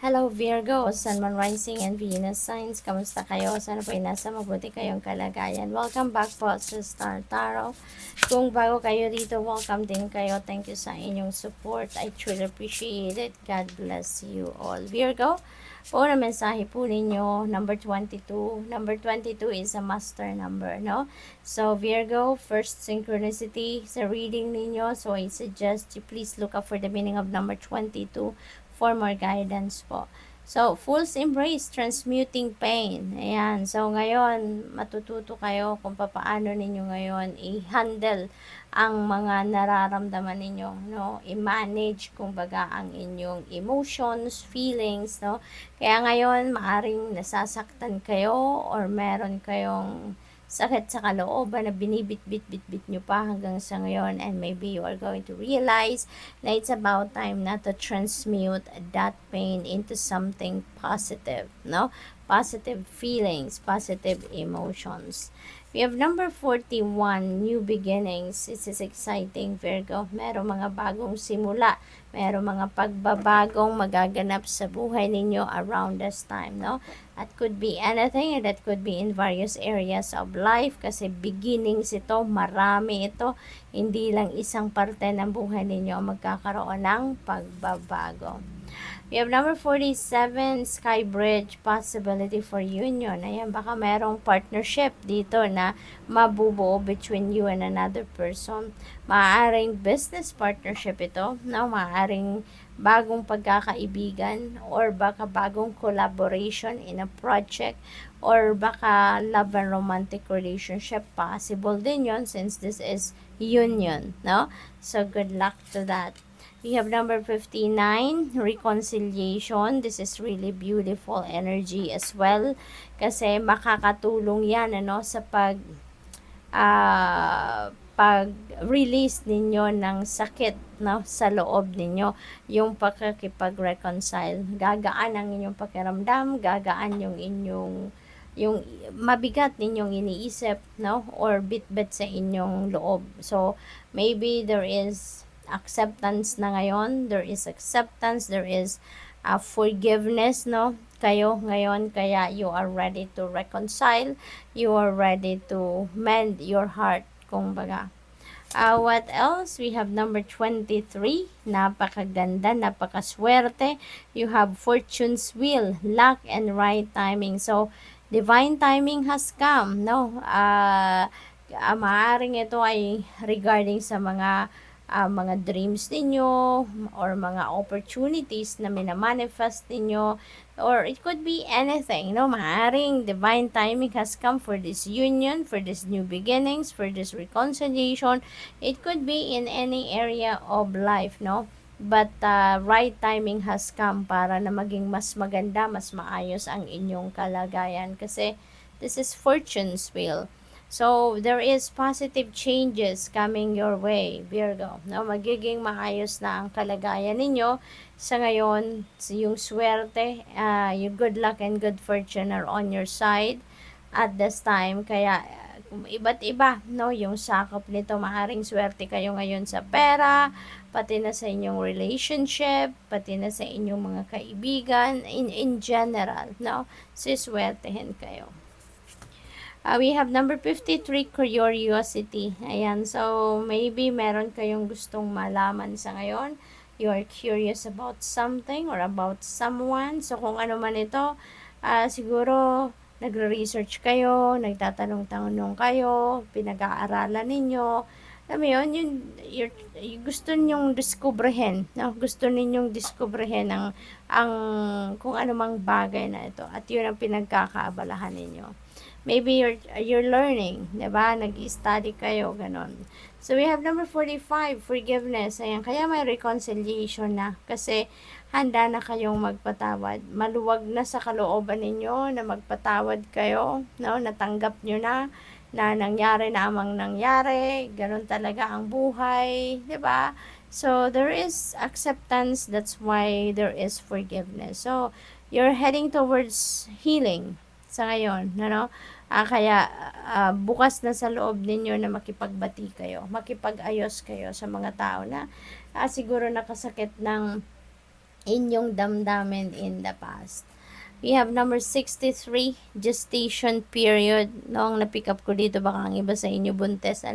Hello Virgo, Sun, Moon, Rising, and Venus signs. Kamusta kayo? Sana po ay nasa mabuti kayong kalagayan. Welcome back po sa Star Tarot. Kung bago kayo dito, welcome din kayo. Thank you sa inyong support. I truly appreciate it. God bless you all. Virgo, po na mensahe po ninyo, number 22. Number 22 is a master number, no? So, Virgo, first synchronicity sa reading ninyo. So, I suggest you please look up for the meaning of number 22 for more guidance po. So, Fool's Embrace, Transmuting Pain. Ayan. So, ngayon, matututo kayo kung paano ninyo ngayon i-handle ang mga nararamdaman ninyo, no? I-manage, kumbaga, ang inyong emotions, feelings, no? Kaya ngayon, maaring nasasaktan kayo or meron kayong sakit sa kalooban na binibit-bit-bit-bit nyo pa hanggang sa ngayon, and maybe you are going to realize na it's about time na to transmute that pain into something positive, no? Positive feelings, positive emotions. We have number 41, new beginnings. This is exciting, Virgo. Merong mga bagong simula. Merong mga pagbabagong magaganap sa buhay ninyo around this time, no? That could be anything, and that could be in various areas of life kasi beginnings ito, marami ito. Hindi lang isang parte ng buhay ninyo magkakaroon ng pagbabago. We have number 47, Sky Bridge, possibility for union. Ayan, baka merong partnership dito na mabubuo between you and another person. Maaaring business partnership ito, no? Maaaring bagong pagkakaibigan, or baka bagong collaboration in a project, or baka love and romantic relationship. Possible din yon since this is union, no? So, good luck to that. We have number 59, reconciliation. This is really beautiful energy as well. Kasi makakatulong yan, ano, sa pag-release ninyo ng sakit, no, sa loob ninyo. Yung pakikipag-reconcile. Gagaan ang inyong pakiramdam, gagaan yung mabigat ninyong iniisip, no, or bit-bit sa inyong loob. So, maybe there is acceptance na ngayon, there is acceptance, there is forgiveness, no, kayo ngayon, kaya you are ready to reconcile, you are ready to mend your heart, kumbaga. What else? We have number 23, napakaganda, napakaswerte. You have fortune's wheel, luck and right timing. So, divine timing has come, no? Maaaring ito ay regarding sa mga dreams ninyo or mga opportunities na minamanifest ninyo, or it could be anything, no? Maaring divine timing has come for this union, for this new beginnings, for this reconciliation. It could be in any area of life, no? But right timing has come para na maging mas maganda, mas maayos ang inyong kalagayan kasi this is fortune's wheel. So, there is positive changes coming your way, Virgo. No, magiging maayos na ang kalagayan ninyo. Sa ngayon, yung swerte, yung good luck and good fortune are on your side at this time. Kaya, iba't iba, no, yung sakop nito. Maaring swerte kayo ngayon sa pera, pati na sa inyong relationship, pati na sa inyong mga kaibigan, in general, no, siswertehin kayo. We have number 53, curiosity. Ayan, so maybe meron kayong gustong malaman sa ngayon. You are curious about something or about someone. So kung ano man ito, siguro nagre-research kayo, nagtatanong-tanong kayo, pinag-aaralan ninyo. Alam mo yun, yung gusto ninyong diskubrehin, no? Gusto ninyong diskubrehin ang kung anumang bagay na ito. At yun ang pinagkakaabalahan ninyo. Maybe you're learning, 'di ba? Nag-study kayo, ganon. So we have number 45, forgiveness. Ayan, kaya may reconciliation na kasi handa na kayong magpatawad. Maluwag na sa kalooban ninyo na magpatawad kayo, no? Natanggap nyo na nangyari na amang nangyari. Ganon talaga ang buhay, 'di ba? So there is acceptance, that's why there is forgiveness. So you're heading towards healing sa ngayon, ano? Kaya bukas na sa loob ninyo na makipagbati kayo, makipag-ayos kayo sa mga tao na siguro nakasakit ng inyong damdamin in the past. We have number 63, gestation period. Noong na-pick up ko dito, baka ang iba sa inyo buntes,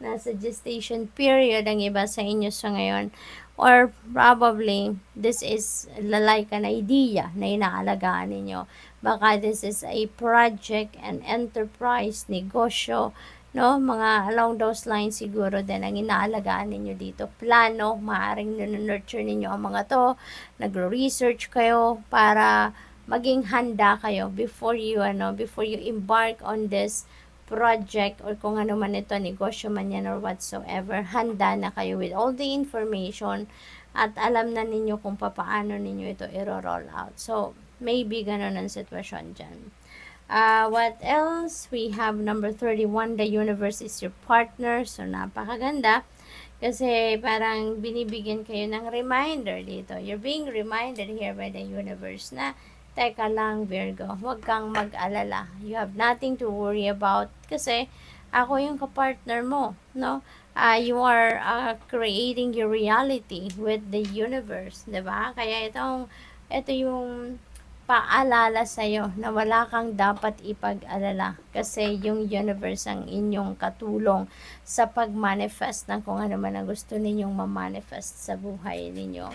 nasa gestation period ang iba sa inyo sa ngayon. Or probably, this is like an idea na inaalagaan ninyo. Baka this is a project, an enterprise, negosyo, no? Mga along those lines siguro din ang inaalagaan ninyo dito. Plano, maaaring nurture ninyo ang mga to. Nagro-research kayo para maging handa kayo before you embark on this project or kung ano man ito, negosyo man yan or whatsoever. Handa na kayo with all the information at alam na ninyo kung paano ninyo ito i-roll out. So, maybe ganun ang sitwasyon dyan. What else? We have number 31, the universe is your partner. So, napakaganda. Kasi parang binibigyan kayo ng reminder dito. You're being reminded here by the universe na, teka lang Virgo, huwag kang mag-alala. You have nothing to worry about kasi ako yung kapartner mo, no? You are creating your reality with the universe, 'di ba? Kaya ito yung paalala sa'yo na wala kang dapat ipag-alala kasi yung universe ang inyong katulong sa pag-manifest ng kung ano man ang gusto ninyong ma-manifest sa buhay ninyo.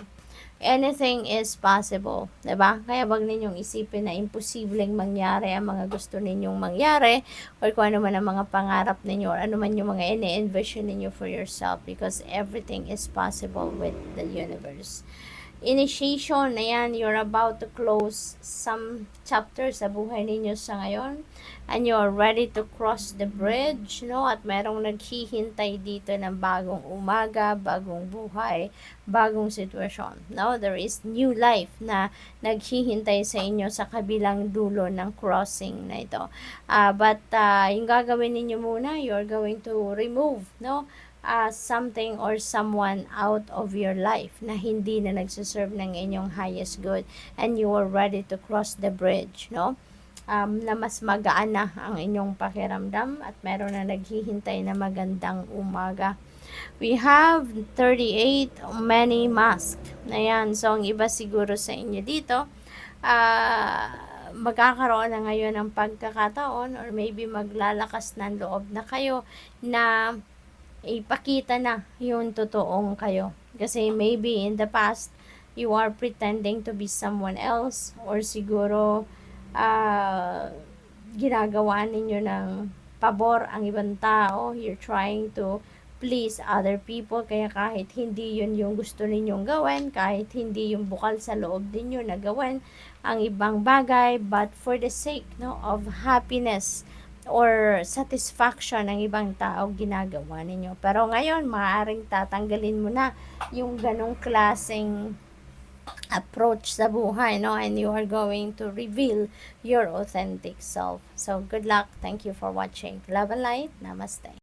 Anything is possible, diba? Kaya wag ninyong isipin na imposibleng mangyari ang mga gusto ninyong mangyari or kung ano man ang mga pangarap ninyo or ano man yung mga ine-envision ninyo for yourself because everything is possible with the universe. Initiation, ayan, you're about to close some chapters sa buhay ninyo sa ngayon and you're ready to cross the bridge, no? At merong naghihintay dito ng bagong umaga, bagong buhay, bagong sitwasyon, no? There is new life na naghihintay sa inyo sa kabilang dulo ng crossing na ito. But yung gagawin ninyo muna, you're going to remove, no? Something or someone out of your life na hindi na nagsiserve ng inyong highest good and you are ready to cross the bridge, no? Na mas magaan na ang inyong pakiramdam at meron na naghihintay na magandang umaga. We have 38 many mask. Ayan, so ang iba siguro sa inyo dito, magkakaroon na ngayon ng pagkakataon or maybe maglalakas ng loob na kayo na ipakita na yung totoong kayo. Kasi maybe in the past, you are pretending to be someone else or siguro ginagawa ninyo ng pabor ang ibang tao. You're trying to please other people kaya kahit hindi yun yung gusto ninyong gawin, kahit hindi yung bukal sa loob ninyo na gawin ang ibang bagay, but for the sake, no, of happiness or satisfaction ng ibang tao ginagawa ninyo. Pero ngayon, maaaring tatanggalin mo na yung ganong klaseng approach sa buhay, no? And you are going to reveal your authentic self. So, good luck. Thank you for watching. Love and light. Namaste.